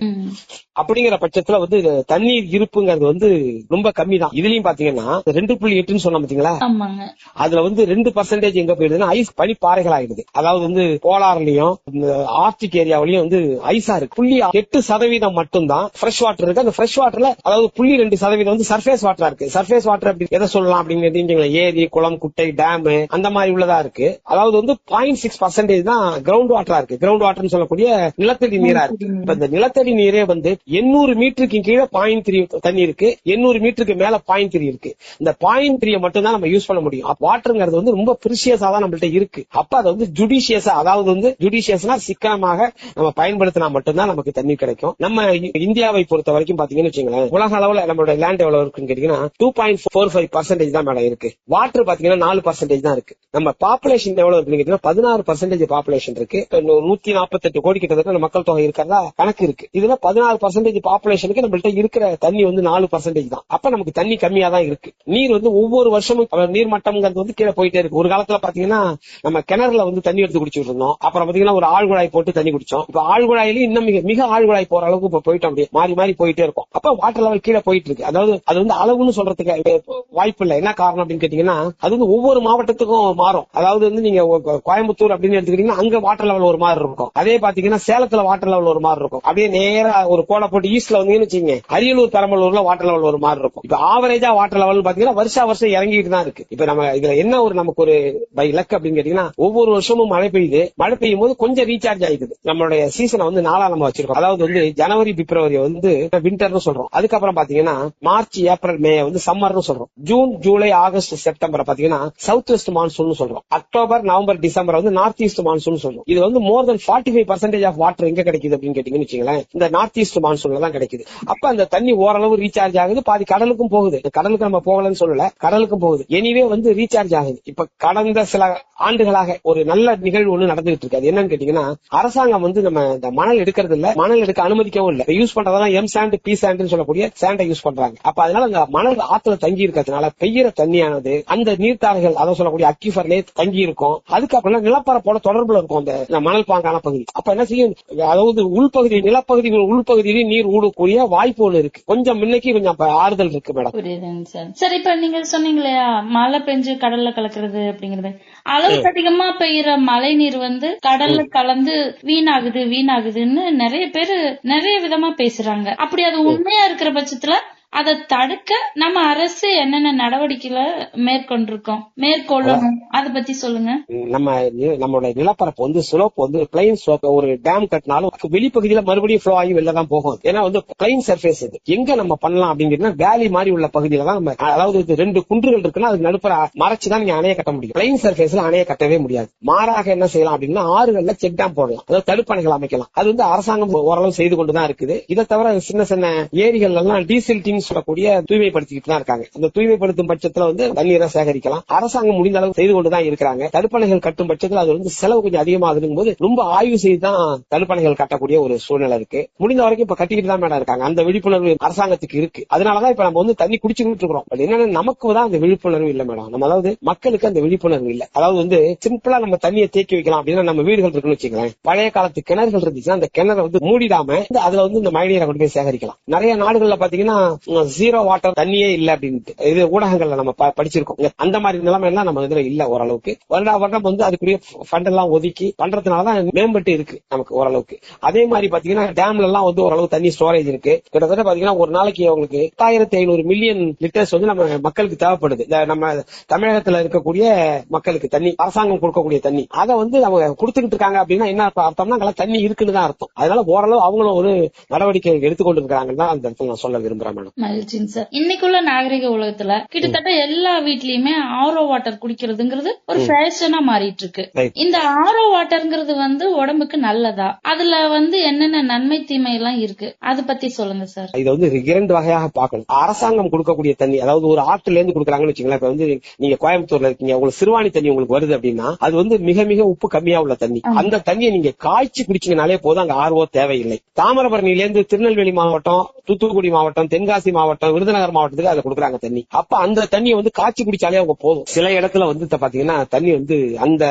அப்படிங்கிற பட்சத்துல வந்து தண்ணீர் இருப்புங்கிறது வந்து ரொம்ப கம்மி தான். இதுலயும் பாத்தீங்கன்னா 2.8 சொன்ன பாத்தீங்களா, அதுல வந்து 2% எங்க போயிடுதுன்னா ஐஸ் பனிப்பாறைகள் ஆயிடுது. அதாவது வந்து போலார்லயும் ஆர்டிக் ஏரியாவிலயும் வந்து ஐஸா இருக்கு. 0.8% மட்டும் தான் ஃப்ரெஷ் வாட்டர் இருக்கு. அந்த ஃப்ரெஷ் வாட்டர்ல அதாவது 0.2% வந்து சர்ஃபேஸ் வாட்டரா இருக்கு. சர்ஃபேஸ் வாட்டர் அப்படி எதை சொல்லலாம் அப்படின்னு வச்சுக்கோங்க, ஏரி, குளம், குட்டை, டேம் அந்த மாதிரி உள்ளதா இருக்கு. அதாவது வந்து 0.6% தான் கிரவுண்ட் வாட்டரா இருக்கு. கிரவுண்ட் வாட்டர்னு சொல்லக்கூடிய நிலத்தடி நீரா இருக்கு. இப்ப இந்த நிலத்தடி நீரே வந்து 800 மீட்டருக்கு கீழே 0.3 தண்ணி இருக்கு, 800 மீட்டருக்கு மேல 0.3 இருக்கு. இந்த 0.3 மட்டும் தான் நம்ம யூஸ் பண்ண முடியும். வாட்டருங்கிறது வந்து ரொம்ப பிரிசியஸா தான் நம்மள்ட்ட இருக்கு. அப்ப அதை வந்து ஜுடிஷியஸா, அதாவது வந்து ஜுடிஷியஸ்னா சிக்கனமாக நம்ம பயன்படுத்தினா மட்டும்தான் நமக்கு தண்ணி கிடைக்கும். நம்ம இந்தியாவை பொறுத்த வரைக்கும் பாத்தீங்கன்னு வச்சுங்களேன், உலக அளவுல நம்மளோட லேண்ட் எவ்வளவு இருக்குன்னு கேட்டீங்கன்னா 2.45% தான் மேடம் இருக்கு. வாட்டர் பாத்தீங்கன்னா 4% தான் இருக்கு. நம்ம பாப்புலேஷன் எவ்வளவு இருக்குன்னு கேட்டீங்கன்னா 16% பாப்புலேஷன் இருக்கு. 148 கோடி கிட்டத்தட்ட மக்கள் தொகை இருக்கிறதா கணக்கு இருக்கு. இதுல 16% பாப்புலேஷனுக்கு நம்மள்ட்ட இருக்கிற தண்ணி வந்து 4% தான். அப்ப நமக்கு தண்ணி கம்மியா தான் இருக்கு. நீர் வந்து ஒவ்வொரு வருஷமும் நீர் மட்டம்ங்கிறது வந்து கீழே போயிட்டே இருக்கு. ஒரு காலத்துல பாத்தீங்கன்னா நம்ம கிணறுல வந்து தண்ணி எடுத்து குடிச்சிட்டு இருந்தோம். அப்புறம் பாத்தீங்கன்னா ஒரு ஆழ்குழாய் போட்டு தண்ணி குடிச்சோம். இப்ப ஆழ்குழாயிலும் இன்னும் மிக ஆழ்குழாய் போற அளவுக்கு இப்ப போயிட்டோம். அப்படியே மாறி மாறி போயிட்டே இருக்கும். அப்ப வாட்டர் லெவல் கீழே போயிட்டு இருக்கு. அதாவது அது வந்து அளவுன்னு சொல்றதுக்கு வாய்ப்பு இல்லை. என்ன காரணம் அப்படின்னு கேட்டீங்கன்னா, அது வந்து ஒவ்வொரு மாவட்டத்துக்கும் மாறும். அதாவது வந்து நீங்க கோயம்புத்தூர் அப்படின்னு எடுத்துக்கிட்டீங்கன்னா அங்க வாட்டர் லெவல் ஒரு மாதிரி இருக்கும். அதே பாத்தீங்கன்னா சேலத்துல வாட்டர் லெவல் ஒரு மாதிரி இருக்கும். அப்படியே நேரா ஒரு கோடை போட்டு ஈஸ்ட்ல வந்தீங்கன்னு வச்சுங்க, அரியலூர், பெரம்பலூர்ல வாட்டர் லெவல் ஒரு மாதிரி இருக்கும். இப்ப ஆவரேஜா வாட்டர் லெவல் பாத்தீங்கன்னா வருஷம் இறங்கிட்டு தான் இருக்கு. இப்ப நம்ம இதுல என்ன ஒரு நமக்கு ஒரு பை லக் அப்படின்னு கேட்டீங்கன்னா, ஒவ்வொரு வருஷமும் மழை பெய்யுது. மழை பெய்யும் போது கொஞ்சம் ரீசார்ஜ் ஆயிடுது. நம்மளுடைய சீசனை வந்து 4 நம்ம வச்சிருக்கோம். அதாவது வந்து ஜனவரி, பிப்ரவரி வந்து விண்டர்னு சொல்றோம். அதுக்கப்புறம் பாத்தீங்கன்னா மார்ச், ஏப்ரல், மே வந்து சம்மர்னு சொல்றோம். ஜூன், ஜூலை, ஆகஸ்ட், செப்டம்பர் பாத்தீங்கன்னா சவுத் வெஸ்ட் மான்சூன் சொல்றோம். அக்டோபர், நவம்பர், டிசம்பர் வந்து நார்த் ஈஸ்ட் மான்சூன் சொல்றோம். இது வந்து மோர் தென் 45% ஆஃப் வாட்டர் எங்க கிடைக்குது அப்படின்னு கேட்டீங்கன்னு வச்சுங்களேன், இந்த நார்த் ஈஸ்ட் மான்சூன்ல தான் கிடைக்குது. அப்ப அந்த தண்ணி ஓரளவு ரீசார்ஜ் ஆகுது. பாதி கடலுக்கும் போகுது. கடலுக்கு நம்ம போகலன்னு சொல்லல, கடலுக்கும் போகுது. எனிவே வந்து ரீசார்ஜ் ஆகுது. இப்ப கடந்த சில ஆண்டுகளாக ஒரு நல்ல நிகழ்வு ஒண்ணு நடந்துகிட்டு இருக்கு. அது என்னன்னு கேட்டீங்கன்னா, அரசாங்கம் வந்து நம்ம இந்த மணல் எடுக்கிறது இல்ல, மணல் எடுக்க அனுமதிக்கவும் இல்ல. யூஸ் பண்றதெல்லாம் எம் சாண்ட், பி சாண்ட் சொல்லக்கூடிய சாண்டை யூஸ் பண்றாங்க. அப்ப அதனால அந்த மணல் ஆத்துல தங்கி இருக்கிறதுனால பெய்யற தண்ணியானது அந்த நீர்த்தார்கள், அதை சொல்லக்கூடிய அக்யூஃபர்லயே தங்கி இருக்கும். அதுக்கப்புறம் நிலப்பரப்போட தொடர்புல இருக்கும் அந்த மணல் பாங்கான பகுதி. அப்ப என்ன செய்யும், அதாவது உள்பகுதி, நிலப்பகுதிகள் உள்பகுதியிலேயே நீர் ஊடக்கூடிய வாய்ப்பு ஒண்ணு இருக்கு. கொஞ்சம் முன்னைக்கு கொஞ்சம் ஆறுதல் இருக்கு மேடம். புரியுதுங்க சார். சரி, இப்ப நீங்க சொன்னீங்க இல்லையா மழை பெஞ்சு கடல்ல கலக்கிறது அப்படிங்கறது, அளவுக்கு அதிகமா பெய்யற மழை நீர் வந்து கடல்ல கலந்து வீணாகுதுன்னு நிறைய பேரு நிறைய விதமா பேசுறாங்க. அப்படி அது உண்மையா இருக்கிற பட்சத்துல அதை தடுக்க நம்ம அரசு என்னென்ன நடவடிக்கைகளை மேற்கொள்ளணும், அதை பத்தி சொல்லுங்க. நம்மளோட நிலப்பரப்பு வந்து ஸ்லோப் வந்து பிளைன் ஸ்லோப், ஒரு டேம் கட்டினாலும் வெளிப்பகுதியில மறுபடியும் ஃப்ளோ ஆகி வெளில தான் போகும். ஏன்னா வந்து பிளைன் சர்ஃபேஸ் இது. எங்க நம்ம பண்ணலாம் அப்படிங்கிறதுனா வேலி மாதிரி உள்ள பகுதியில தான் நம்ம, அதாவது 2 குன்றுகள் இருக்குன்னா அதுக்கு நடுப்புற மறைச்சுதான் நீங்க அணைய கட்ட முடியும். பிளைன் சர்ஃபேஸ்ல அணைய கட்டவே முடியாது. மாறாக என்ன செய்யலாம் அப்படின்னா, ஆறுகள்ல செக் டேம் போடலாம், அதாவது தடுப்பணைகள் அமைக்கலாம். அது வந்து அரசாங்கம் ஓரளவு செய்து கொண்டுதான் இருக்குது. இதை தவிர சின்ன சின்ன ஏரிகள் எல்லாம் டீசில்டிங் சொல்லக்கூடிய தூய்மைப்படுத்திக்கிட்டு தான் இருக்காங்க. அந்த தூய்மைப்படுத்தும் பட்சத்துல வந்து தண்ணீரை சேகரிக்கலாம். அரசாங்கம் முடிந்த அளவு செய்து கொண்டுதான் இருக்கிறாங்க. தடுப்பணைகள் கட்டும் பட்சத்தில் அது வந்து செலவு கொஞ்சம் அதிகமாகும் போது ரொம்ப ஆய்வு செய்து தான் தடுப்பணைகள் கட்டக்கூடிய ஒரு சூழ்நிலை இருக்கு. முடிந்த வரைக்கும் இப்ப கட்டிக்கிட்டு தான் மேடம் இருக்காங்க. அந்த விழிப்புணர்வு அரசாங்கத்துக்கு இருக்கு. அதனாலதான் இப்ப நம்ம வந்து தண்ணி குடிச்சுக்கிட்டு இருக்கிறோம். பட் என்னன்னா நமக்கு தான் அந்த விழிப்புணர்வு இல்ல மேடம். நம்ம அதாவது மக்களுக்கு அந்த விழிப்புணர்வு இல்ல. அதாவது வந்து சிம்பிளா நம்ம தண்ணியை தேக்கி வைக்கலாம் அப்படின்னா, நம்ம வீடுகள் இருக்குன்னு வச்சுக்கலாம், பழைய காலத்து கிணறுகள் இருந்துச்சுன்னா அந்த கிணறை வந்து மூடிடாம அதுல வந்து இந்த மழைநீரை கொண்டு போய் சேகரிக்கலாம். நிறைய நாடுகள்ல பாத்தீங்கன்னா ஜீரோ வாட்டர், தண்ணியே இல்ல அப்படின்னு இது ஊடகங்கள்ல நம்ம படிச்சிருக்கோம். அந்த மாதிரி நிலைமை எல்லாம் நம்ம இதுல இல்ல. ஓரளவுக்கு வருடம் வந்து அதுக்குரிய ஃபண்ட் எல்லாம் ஒதுக்கி பண்றதுனாலதான் மேம்பட்டு இருக்கு நமக்கு ஓரளவுக்கு. அதே மாதிரி பாத்தீங்கன்னா டேம்ல எல்லாம் வந்து ஓரளவு தண்ணி ஸ்டோரேஜ் இருக்கு. கிட்டத்தட்ட பாத்தீங்கன்னா ஒரு நாளைக்கு உங்களுக்கு 8500 மில்லியன் லிட்டர்ஸ் வந்து நம்ம மக்களுக்கு தேவைப்படுது. நம்ம தமிழகத்துல இருக்கக்கூடிய மக்களுக்கு தண்ணி, அரசாங்கம் கொடுக்கக்கூடிய தண்ணி, அதை வந்து அவங்க கொடுத்துக்கிட்டு இருக்காங்க அப்படின்னா என்ன அர்த்தம்னா அங்க தண்ணி இருக்குன்னு தான் அர்த்தம். அதனால ஓரளவு அவங்களும் ஒரு நடவடிக்கை எடுத்துக்கொண்டு இருக்காங்கன்னு தான் அந்த இடத்துல நான் சொல்ல விரும்புறேன் மேடம். இன்னைக்குள்ள நாகரிக உலகத்துல கிட்டத்தட்ட எல்லா வீட்லயுமே ஆரோ வாட்டர் குடிக்கிறதுங்கிறது ஒரு ஃபேஷனா மாறிட்டு இருக்கு. இந்த ஆரோ வாட்டர்ங்கிறது வந்து உடம்புக்கு நல்லதா? அதுல வந்து என்னென்ன நன்மை தீமை எல்லாம் இருக்கு, அதை பத்தி சொல்லுங்க சார். இது வந்து 2 வகையாக பார்க்கணும். அரசாங்கம் கொடுக்கக்கூடிய தண்ணி, அதாவது ஒரு ஆற்றுல இருந்து கொடுக்குறாங்கன்னு வச்சுங்களேன். இப்ப வந்து நீங்க கோயம்புத்தூர்ல இருக்கீங்க, உங்களுக்கு சிறுவாணி தண்ணி உங்களுக்கு வருது அப்படின்னா அது வந்து மிக மிக உப்பு கம்மியா உள்ள தண்ணி. அந்த தண்ணியை நீங்க காய்ச்சி குடிச்சீங்கனாலே போதும், அங்க ஆர்வோ தேவையில்லை. தாமிரபரணியில இருந்து திருநெல்வேலி மாவட்டம், தூத்துக்குடி மாவட்டம், தென்காசி மாவட்டம், விருதுநகர் மாவட்டத்துக்கு அதை கொடுக்குறாங்க தண்ணி. அப்ப அந்த தண்ணியை வந்து காய்ச்சி குடிச்சாலே அவங்க போதும். சில இடத்துல வந்து பாத்தீங்கன்னா தண்ணி வந்து அந்த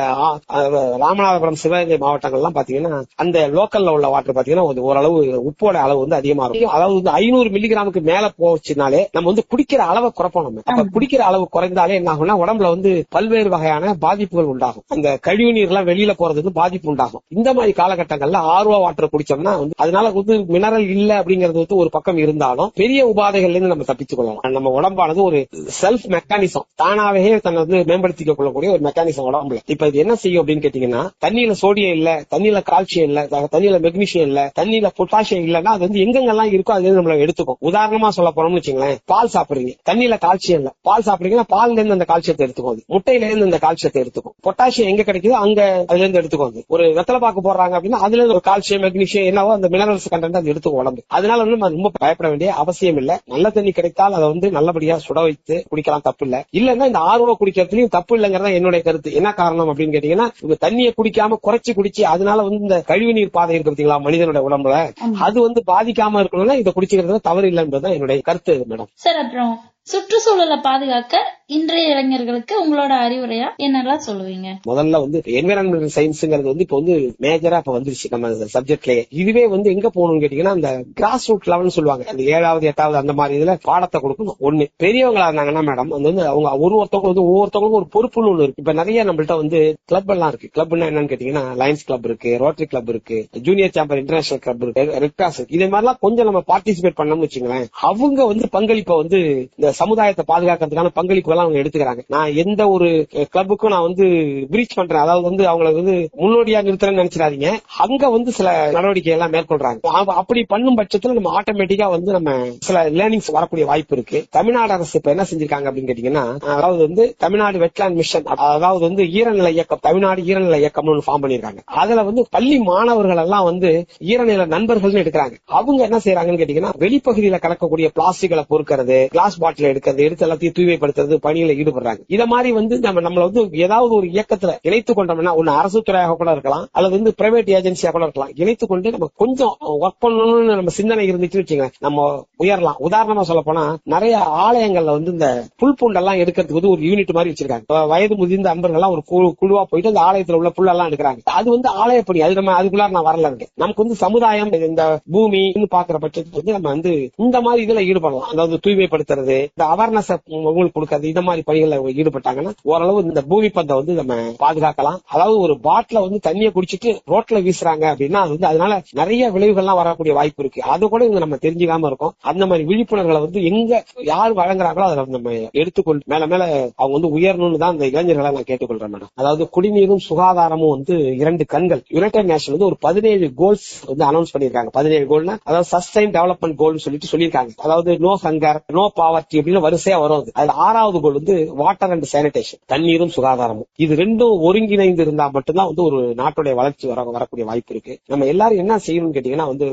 ராமநாதபுரம், சிவகங்கை மாவட்டங்கள்லாம் பாத்தீங்கன்னா அந்த லோக்கல்ல உள்ள வாட்டர் பாத்தீங்கன்னா ஓரளவு உப்போட அளவு வந்து அதிகமா இருக்கும். அதாவது வந்து 500 மில்லிகிராமுக்கு மேல போச்சுனாலே நம்ம வந்து குடிக்கிற அளவை குறைப்போம். நம்ம அப்ப குடிக்கிற அளவு குறைந்தாலே என்ன ஆகும்னா உடம்புல வந்து பல்வேறு வகையான பாதிப்புகள் உண்டாகும். அந்த கழிவு நீர் எல்லாம் வெளியில போறதுக்கு பாதிப்பு உண்டாகும். இந்த மாதிரி காலகட்டங்கள்ல ஆர்வ வாட்டர் குடிச்சோம்னா வந்து அதனால வந்து மினரல் இல்ல அப்படிங்கறது வந்து ஒரு பக்கம் பக்கம் இருந்தாலும் பெரிய உபாதைகள்ல இருந்து நம்ம தப்பித்துக் கொள்ளலாம். நம்ம உடம்பானது ஒரு செல்ஃப் மெக்கானிசம், தானாவே தன்னை வந்து மேம்படுத்திக் கொள்ளக்கூடிய ஒரு மெக்கானிசம் உடம்புல. இப்ப இது என்ன செய்யும் அப்படின்னு கேட்டீங்கன்னா, தண்ணியில சோடியம் இல்ல, தண்ணியில கால்சியம் இல்ல, தண்ணியில மெக்னீசியம் இல்ல, தண்ணியில பொட்டாசியம் இல்லன்னா அது வந்து எங்கெங்கெல்லாம் இருக்கோ அது நம்மள எடுத்துக்கும். உதாரணமா சொல்ல போனோம்னு வச்சுங்களேன், பால் சாப்பிடுறீங்க, தண்ணியில கால்சியம் இல்ல, பால் சாப்பிடுறீங்கன்னா பால்ல இருந்து அந்த கால்சியத்தை எடுத்துக்கும், முட்டையில இருந்து அந்த கால்சியத்தை எடுத்துக்கும், பொட்டாசியம் எங்க கிடைக்குதோ அங்க அதுல இருந்து எடுத்துக்கும். ஒரு வெத்தலை பாக்கு போடுறாங்க அப்படின்னா அதுல இருந்து ஒரு கால்சியம் மெக்னீசியம் என்னவோ அந்த மினரல்ஸ் கண்டென்ட் அது எடுத்துக்கும் உடம்பு. அதனால வந்து ரொம்ப பயப்பட வேண்டிய அவசியம் இல்ல. நல்ல தண்ணி கிடைத்தால் அதை வந்து நல்லபடியா சுட வைத்து குடிக்கலாம், தப்பு இல்ல. இல்லன்னா இந்த ஆர்வ குடிக்கிறதுலயும் தப்பு இல்லைங்கிறதா என்னுடைய கருத்து. என்ன காரணம் அப்படின்னு கேட்டீங்கன்னா, தண்ணியை குடிக்காம குறைச்சி குடிச்சு அதனால வந்து இந்த கழிவு நீர் பாதை இருக்கு பாத்தீங்களா மனிதனுடைய உடம்புல, அது வந்து பாதிக்காம இருக்கணும்னா இதை குடிச்சுக்கிறது தவறு இல்லைன்றதுதான் என்னுடைய கருத்து மேடம். சார், அப்புறம் சுற்றுச்சூழலை பாதுகாக்க இன்றைய இளைஞர்களுக்கு உங்களோட அறிவுரையா என்னெல்லாம் சொல்லுவீங்க? முதல்ல வந்து என்விரான்மெண்டல் சயின்ஸ்ங்கிறது வந்து இப்ப வந்து மேஜரா இப்ப வந்துருச்சு நம்ம சப்ஜெக்ட்லயே. இதுவே வந்து எங்க போகணும்னு கேட்டீங்கன்னா, அந்த கிராஸ் ரூட் லெவல்னு சொல்லுவாங்க, அந்த 7வது 8வது அந்த மாதிரி இதுல பாடத்தை கொடுக்கணும். ஒண்ணு பெரியவங்களா இருந்தாங்கன்னா மேடம் வந்து அவங்க ஒருத்தவங்க வந்து ஒவ்வொருத்தவங்களுக்கும் ஒரு பொறுப்புன்னு ஒண்ணு இருக்கு. இப்ப நிறைய நம்மள்ட்ட வந்து கிளப் எல்லாம் இருக்கு. கிளப்னா என்னன்னு கேட்டீங்கன்னா, லயன்ஸ் கிளப் இருக்கு, ரோட்டரி கிளப் இருக்கு, ஜூனியர் சாம்பர் இன்டர்நேஷனல் கிளப் இருக்கு, ரெட் கிராஸ் இருக்கு. இதே மாதிரிலாம் கொஞ்சம் நம்ம பார்ட்டிசிபேட் பண்ணோம்னு வச்சுங்களேன், அவங்க வந்து பங்களிப்பை வந்து இந்த சமுதாயத்தை பாதுகாக்கிறதுக்கான பங்களிப்புகள் அவங்க எடுத்துக்கிறாங்க. நான் எந்த ஒரு கிளப்புக்கும் நான் வந்து பிரீச் பண்றேன், அதாவது வந்து அவங்களை வந்து முன்னோடியா நிறுத்துறேன்னு நினைச்சிடாதீங்க. அங்க வந்து சில நடவடிக்கை எல்லாம் மேற்கொள்றாங்க. அப்படி பண்ணும் பட்சத்துல நம்ம ஆட்டோமேட்டிக்கா வந்து நம்ம சில லேர்னிங்ஸ் வரக்கூடிய வாய்ப்பு இருக்கு. தமிழ்நாடு அரசு இப்ப என்ன செஞ்சிருக்காங்க அப்படின்னு கேட்டீங்கன்னா, அதாவது வந்து தமிழ்நாடு வெட்லாண்ட் மிஷன், அதாவது வந்து ஈரநிலை இயக்கம், தமிழ்நாடு ஈரநிலை இயக்கம்னு ஃபார்ம் பண்ணிருக்காங்க. அதுல வந்து பள்ளி மாணவர்கள் எல்லாம் வந்து ஈரநிலை நண்பர்கள் எடுக்கிறாங்க. அவங்க என்ன செய்யறாங்கன்னு கேட்டீங்கன்னா, வெளிப்பகுதியில கலக்கக்கூடிய பிளாஸ்டிக்களை பொறுக்கிறது, கிளாஸ் பாட்டில் எடுக்கிறது, எடுத்து எல்லாத்தையும் தூய்மைப்படுத்துறது பணியில ஈடுபடுறாங்க. இத மாதிரி வந்து நம்மள வந்து ஏதாவது ஒரு இயக்கத்துல இணைத்துக் கொண்டோம்னா, ஒன்னு அரசு துறையாக கூட இருக்கலாம், அல்லது வந்து பிரைவேட் ஏஜென்சியா கூட இருக்கலாம், இணைத்துக் கொண்டு நம்ம கொஞ்சம் ஒர்க் பண்ணணும்னு நம்ம சிந்தனை இருந்துச்சு வச்சுங்க, நம்ம உயரலாம். உதாரணமா சொல்ல போனா, நிறைய ஆலயங்கள்ல வந்து இந்த புல் பூண்டெல்லாம் எடுக்கிறதுக்கு வந்து ஒரு யூனிட் மாதிரி வச்சிருக்காங்க. வயது முதிர்ந்த அன்பர்கள் எல்லாம் ஒரு குழுவா போயிட்டு அந்த ஆலயத்துல உள்ள புல்லெல்லாம் எடுக்கிறாங்க. அது வந்து ஆலயப்படி, அது நம்ம அதுக்குள்ள நான் வரல இருக்கு. நமக்கு வந்து சமுதாயம், இந்த பூமி பாக்குற பட்சத்துக்கு வந்து நம்ம வந்து இந்த மாதிரி இதுல ஈடுபடலாம். அதாவது தூய்மைப்படுத்துறது, இந்த அவேர்னஸ் உங்களுக்கு கொடுக்கறது, இந்த மாதிரி பணிகள் ஈடுபட்டாங்கன்னா ஓரளவு இந்த பூமி பந்தை வந்து நம்ம பாதுகாக்கலாம். அதாவது ஒரு பாட்டில வந்து தண்ணியை குடிச்சிட்டு ரோட்ல வீசுறாங்க அப்படின்னா அது வந்து அதனால நிறைய விளைவுகள்லாம் வரக்கூடிய வாய்ப்பு இருக்கு. அது கூட இங்க நம்ம தெரிஞ்சுக்காம இருக்கோம். அந்த மாதிரி விழிப்புணர்வுகளை வந்து எங்க யார் வழங்குறாங்களோ அதை நம்ம எடுத்துக்கொண்டு மேல மேல அவங்க வந்து உயரணும்னு தான் இந்த இளைஞர்களை நான் கேட்டுக்கொள்றேன் மேடம். அதாவது குடிநீரும் சுகாதாரமும் வந்து 2 கண்கள். யுனைடெட் நேஷன் வந்து ஒரு 17 கோல்ஸ் வந்து அனௌன்ஸ் பண்ணிருக்காங்க. 17 கோல்னா அதாவது சஸ்டைன் டெவலப்மெண்ட் கோல் சொல்லிட்டு சொல்லியிருக்காங்க. அதாவது நோ ஹங்கர், நோ பாவர்ட்டி அப்படின்னு வரிசையா வரும். அதுல 6வது கோல் வந்து வாட்டர் அண்ட் சானிடேஷன், தண்ணீரும் சுகாதாரமும். இது ரெண்டும் ஒருங்கிணைந்து இருந்தா மட்டும்தான் வந்து ஒரு நாட்டுடைய வளர்ச்சி வரக்கூடிய வாய்ப்பு இருக்கு. நம்ம எல்லாரும் என்ன செய்யணும்னு கேட்டீங்கன்னா வந்து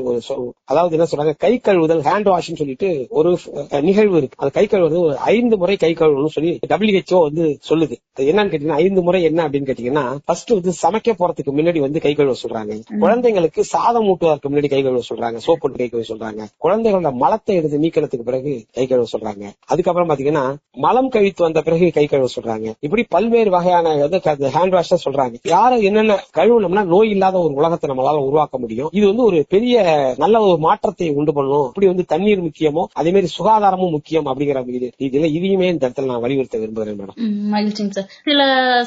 அதாவது என்ன சொல்றாங்க, கை கழுவுதல், ஹேண்ட் வாஷ் சொல்லிட்டு ஒரு நிகழ்வு இருக்கு. அது கை கழுவுறது ஒரு 5 முறை கை கழுவணும்னு சொல்லி WHO வந்து சொல்லுது. என்னன்னு கேட்டீங்கன்னா 5 முறை என்ன அப்படின்னு கேட்டீங்கன்னா, ஃபர்ஸ்ட் வந்து சமைக்க போறதுக்கு முன்னாடி வந்து கை கழுவ சொல்றாங்க. குழந்தைங்களுக்கு சாதம் ஊட்டுவதற்கு முன்னாடி கை கழுவ சொல்றாங்க, சோப்பு போட்டு கை கழுவ சொல்றாங்க. குழந்தைகளோட மலத்தை எடுத்து நீக்கிறதுக்கு பிறகு கை கழுவ சொல்றாங்க. அதுக்கப்புறம் பாத்தீங்கன்னா மலம் கழித்து வந்த பிறகு கை கழுவ சொல்றாங்க. இப்படி பல்வேறு வகையான ஹேண்ட் வாஷ் சொல்றாங்க. யாரும் என்னென்ன கழுவுனோம்னா நோய் இல்லாத ஒரு உலகத்தை நம்மளால உருவாக்க முடியும். இது வந்து ஒரு பெரிய நல்ல ஒரு மாற்றத்தை உண்டு பண்ணணும். இப்படி வந்து தண்ணீர் முக்கியமோ அதே மாதிரி சுகாதாரமும் முக்கியம் அப்படிங்கிற இதுல இதையுமே இந்த இடத்துல நான் வலியுறுத்த விரும்புகிறேன் மேடம். மகிழ்ச்சிங்க சார். சில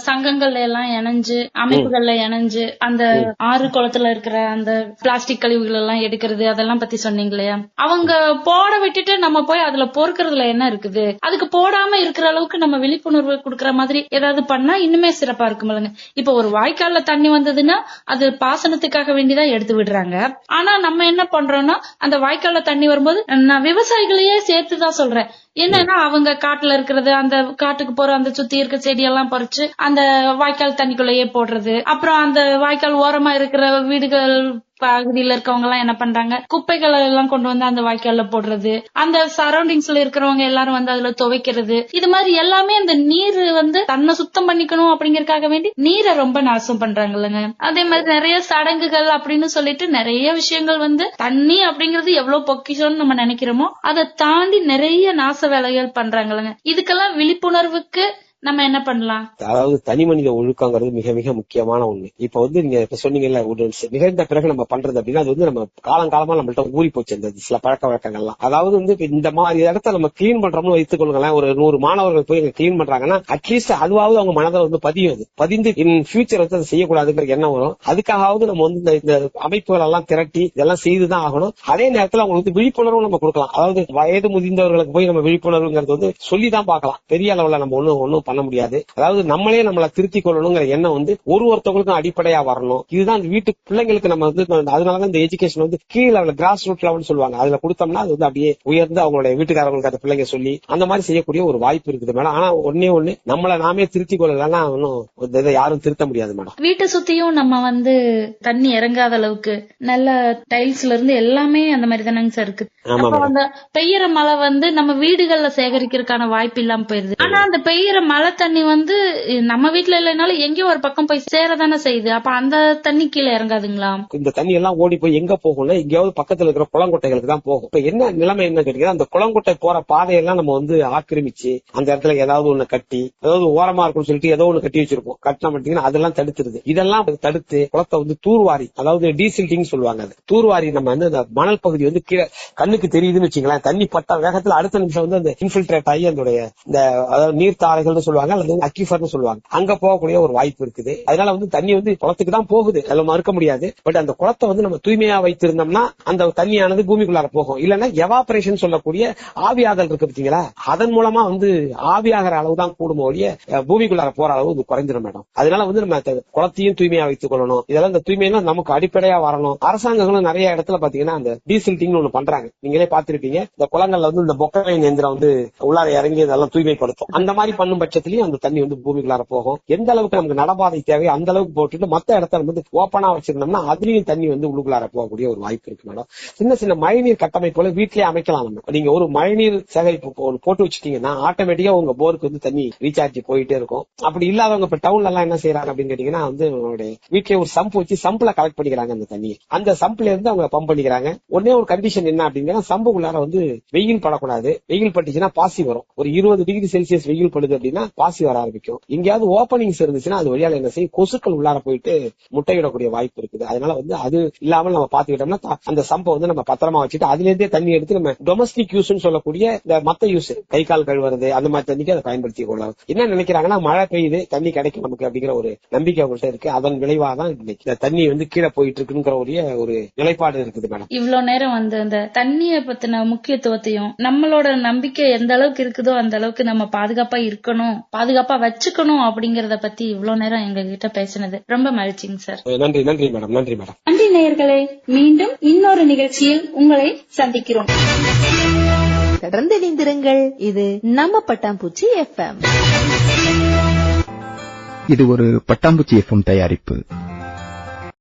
சங்கங்கள்ல எல்லாம் இணைஞ்சு, அமைப்புகள்ல இணைஞ்சு அந்த ஆறு குளத்துல இருக்கிற அந்த பிளாஸ்டிக் கழிவுகள் எல்லாம் எடுக்கிறது, அதெல்லாம் பத்தி சொன்னீங்க இல்லையா? அவங்க போட விட்டுட்டு நம்ம போய் அதுல பொறுக்கிறதுல என்ன இருக்குது, அதுக்கு போடாம இருக்கிற அளவுக்கு நம்ம விழிப்புணர்வு கொடுக்கற மாதிரி ஏதாவது பண்ணா இன்னுமே சிறப்பா இருக்கும் இல்லைங்க. இப்ப ஒரு வாய்க்கால்ல தண்ணி வந்ததுன்னா அது பாசனத்துக்காக வேண்டிதான் எடுத்து விடுறாங்க. ஆனா நம்ம என்ன பண்றோம்னா, அந்த வாய்க்கால்ல தண்ணி வரும்போது நான் விவசாயிகளையே சேர்த்துதான் சொல்றேன். என்னன்னா அவங்க காட்டுல இருக்கிறது, அந்த காட்டுக்கு போற அந்த சுத்தி இருக்க செடியெல்லாம் பறிச்சு அந்த வாய்க்கால் தண்ணிக்குள்ளேயே போடுறது. அப்புறம் அந்த வாய்க்கால் ஓரமா இருக்கிற வீடுகள் பகுதியில இருக்கவங்க எல்லாம் என்ன பண்றாங்க, குப்பைகளை எல்லாம் கொண்டு வந்து அந்த வாய்க்கால்ல போடுறது, அந்த சரௌண்டிங்ஸ்ல இருக்கிறவங்க எல்லாரும் வந்து அதுல துவைக்கிறது. இது மாதிரி எல்லாமே அந்த நீர் வந்து தன்னை சுத்தம் பண்ணிக்கணும் அப்படிங்கறதுக்காக வேண்டி நீரை ரொம்ப நாசம் பண்றாங்க இல்லைங்க. அதே மாதிரி நிறைய சடங்குகள் அப்படின்னு சொல்லிட்டு நிறைய விஷயங்கள் வந்து தண்ணி அப்படிங்கறது எவ்வளவு பொக்கிஷம்னு நம்ம நினைக்கிறோமோ அதை தாண்டி நிறைய நாச வேலைகள் பண்றாங்க இல்லைங்க. இதுக்கெல்லாம் விழிப்புணர்வுக்கு நம்ம என்ன பண்ணலாம்? அதாவது தனி மனித ஒழுக்கங்கிறது மிக மிக முக்கியமான ஒண்ணு. இப்ப வந்து நீங்க இப்ப சொன்னீங்கல்ல, ஒரு நிகழ்ந்த பிறகு நம்ம பண்றது அப்படின்னா அது வந்து நம்ம காலங்காலமா நம்மள்ட்ட ஊறி போச்சு இந்த சில பழக்க வழக்கங்கள்லாம். அதாவது வந்து இந்த மாதிரி இடத்த நம்ம கிளீன் பண்றோம்னு வைத்துக் கொள்ளுங்களேன். ஒரு 100 மாணவர்கள் போய் கிளீன் பண்றாங்கன்னா அட்லீஸ்ட் அதுவாவது அவங்க மனதில் வந்து பதிந்து இன் ஃபியூச்சர் வந்து அதை செய்யக்கூடாதுங்கிற எண்ணம் வரும். அதுக்காகவது நம்ம வந்து இந்த அமைப்புகள் எல்லாம் திரட்டி இதெல்லாம் செய்துதான் ஆகணும். அதே நேரத்தில் அவங்களுக்கு விழிப்புணர்வு நம்ம கொடுக்கலாம். அதாவது வயது முதிர்ந்தவர்களுக்கு போய் நம்ம விழிப்புணர்வுங்கிறது வந்து சொல்லிதான் பார்க்கலாம். பெரிய அளவுல நம்ம ஒன்னும் பண்ண முடியாது. அதாவது நம்மளே நம்மளை திருத்திக் கொள்ளணுங்கிற எண்ணம் வந்து ஒருத்தவங்களுக்கும் அடிப்படையா வரணும். இதுதான் வீட்டு பிள்ளைங்களுக்கு நம்ம வந்து அதனாலதான் இந்த எஜுகேஷன் வந்து கீழ லெவல் கிராஸ் ரூட் லெவல் சொல்லுவாங்க. அதுல கொடுத்தோம்னா அது வந்து அப்படியே உயர்ந்து அவங்களுடைய வீட்டுக்காரங்களுக்கு அந்த பிள்ளைங்க சொல்லி அந்த மாதிரி செய்யக்கூடிய ஒரு வாய்ப்பு இருக்குது மேடம். ஆனா ஒண்ணு நம்மளை நாமே திருத்திக் கொள்ளலன்னா ஒன்னும் யாரும் திருத்த முடியாது மேடம். வீட்டை சுத்தியும் நம்ம வந்து தண்ணி இறங்காத அளவுக்கு நல்ல டைல்ஸ்ல இருந்து எல்லாமே அந்த மாதிரி தானங்க சார் இருக்கு. அப்ப அந்த பெய்யற மழை வந்து நம்ம வீடுகள்ல சேகரிக்கிறதுக்கான வாய்ப்பு இல்லாம போயிருது. ஆனா அந்த பெய்யற மழை தண்ணி வந்து நம்ம வீட்டுல இல்லைனாலும் எங்கேயோ ஒரு பக்கம் போய் சேரதானே செய்யுது. அப்ப அந்த தண்ணி கீழே இறங்காதுங்களா? இந்த தண்ணி எல்லாம் ஓடி போய் எங்க போகும்னா எங்கேயாவது பக்கத்துல இருக்கிற குளங்கொட்டைகளுக்கு தான் போகும். இப்ப என்ன நிலைமை என்ன கேட்டீங்கன்னா, அந்த குளங்கொட்டை போற பாதையெல்லாம் நம்ம வந்து ஆக்கிரமிச்சு அந்த இடத்துல ஏதாவது ஒண்ணு கட்டி, அதாவது ஓரமா இருக்கும்னு சொல்லிட்டு ஏதோ ஒண்ணு கட்டி வச்சிருப்போம். கட்டினா மாட்டீங்கன்னா அதெல்லாம் தடுத்துருது. இதெல்லாம் தடுத்து குளத்தை வந்து தூர்வாரி, அதாவது டீசில்டிங் சொல்லுவாங்க, அது தூர்வாரி நம்ம வந்து அந்த மணல் பகுதி வந்து கீழே கண்ணுக்கு தெரியுதுன்னு வச்சுக்கலாம். தண்ணி பட்ட வேகத்துல அடுத்த நிமிஷம் வந்து அந்த இன்ஃபில்ட்ரேட் ஆகி அதோடைய இந்த அதாவது நீர்த்தாரைகள்னு சொல்லுவாங்க அல்லது அக்யூஃபர்னு சொல்லுவாங்க, அங்க போகக்கூடிய ஒரு வாய்ப்பு இருக்குது. அதனால வந்து தண்ணி வந்து குளத்துக்கு தான் போகுது, அதெல்லாம் மறுக்க முடியாது. பட் அந்த குளத்தை வந்து நம்ம தூய்மையா வைத்திருந்தோம்னா அந்த தண்ணியானது பூமிக்குள்ளார போகும். இல்லன்னா எவாபரேஷன் சொல்லக்கூடிய ஆவியாதல் இருக்கு பாத்தீங்களா, அதன் மூலமா வந்து ஆவியாகிற அளவு தான் கூடும் ஒழிய பூமிக்குள்ளார போற அளவு குறைஞ்சிடும் மேடம். அதனால வந்து நம்ம குளத்தையும் தூய்மையா வைத்துக் கொள்ளணும். இதெல்லாம் இந்த தூய்மையெல்லாம் நமக்கு அடிப்படையா வரணும். அரசாங்கங்களும் நிறைய இடத்துல பாத்தீங்கன்னா அந்த டீசில்டிங் ஒண்ணு பண்றாங்க. நீங்களே பாத்திருப்பீங்க, இந்த குளங்கள்ல வந்து இந்த பொக்கலைன் எந்திரம் வந்து உள்ளார இறங்கி இதெல்லாம் தூய்மைப்படுத்தும். அந்த மாதிரி பண்ணும் பட்சத்திலயும் அந்த தண்ணி வந்து பூமிக்குள்ளார போகும். எந்த அளவுக்கு நமக்கு நடபாதை தேவை அந்த அளவுக்கு போட்டுட்டு மத்த இடத்துல வந்து ஓப்பனா வச்சிருந்தோம்னா அதுலயும் தண்ணி வந்து உள்ளுக்குள்ளார போகக்கூடிய ஒரு வாய்ப்பு இருக்கு மேடம். சின்ன சின்ன மழைநீர் கட்டமைப்புல வீட்டிலேயே அமைக்கலாம். நீங்க ஒரு மழைநீர் சேகரிப்பு போட்டு வச்சுட்டீங்கன்னா ஆட்டோமேட்டிக்கா உங்க போருக்கு வந்து தண்ணி ரீசார்ஜ் போயிட்டே இருக்கும். அப்படி இல்லாதவங்க இப்ப டவுன்ல எல்லாம் என்ன செய்யறாங்க அப்படின்னு கேட்டீங்கன்னா, வந்து வீட்லயே ஒரு சம்ப் வச்சு சம்ப்ல கலெக்ட் பண்ணிக்கிறாங்க அந்த தண்ணியை. அந்த சம்ப்ல இருந்து அவங்க பம்ப் பண்ணிக்கிறாங்க. ஒன்னே ஒரு கண்டிஷன் என்ன அப்படின்னா, சம்புக்குள்ளார வந்து வெயில் படக்கூடாது. வெயில் பட்டுச்சுன்னா பாசி வரும். ஒரு 20 டிகிரி செல்சியஸ் வெயில் படுது அப்படின்னா பாசி வர ஆரம்பிக்கும். எங்கேயாவது ஓப்பனிங்ஸ் இருந்துச்சுன்னா அது வழியால என்ன செய்யும், கொசுக்கள் உள்ளார போயிட்டு முட்டையிடக்கூடிய வாய்ப்பு இருக்குது. அதனால வந்து அது இல்லாமல் நம்ம பாத்துக்கிட்டோம்னா அந்த சம்பை வந்து நம்ம பத்திரமா வச்சுட்டு அதுல இருந்தே தண்ணி எடுத்து நம்ம டொமஸ்டிக் யூஸ் சொல்லக்கூடிய இந்த மத்த யூஸ் கை கால் கழுவுறது அந்த மாதிரி தண்ணிக்கு அதை பயன்படுத்தி கொள்ளலாம். என்ன நினைக்கிறாங்கன்னா, மழை பெய்யுது தண்ணி கிடைக்கும் நமக்கு அப்படிங்கிற ஒரு நம்பிக்கை அவங்கள்ட்ட இருக்கு. அதன் விளைவாக தான் இந்த தண்ணி வந்து கீழே போயிட்டு இருக்குங்கிற ஒரு நிலைப்பாடு இருக்குது மேடம். இவ்வளவு நேரம் வந்து அந்த தண்ணியை பத்தின முக்கியத்துவத்தையும் நம்மளோட நம்பிக்கை எந்த அளவுக்கு இருக்குதோ அந்த அளவுக்கு நம்ம பாதுகாப்பா இருக்கணும், பாதுகாப்பா வச்சுக்கணும் அப்படிங்கறத பத்தி இவ்வளவு நேரம் எங்க கிட்ட பேசினது ரொம்ப மகிழ்ச்சிங்க சார். நன்றி மேடம். நன்றி மேடம். நன்றி நேயர்களே, மீண்டும் இன்னொரு நிகழ்ச்சியில் உங்களை சந்திக்கிறோம். தொடர்ந்து இணைந்திருங்கள். இது நம்ம பட்டாம்பூச்சி FM. இது ஒரு பட்டாம்பூச்சி FM தயாரிப்பு.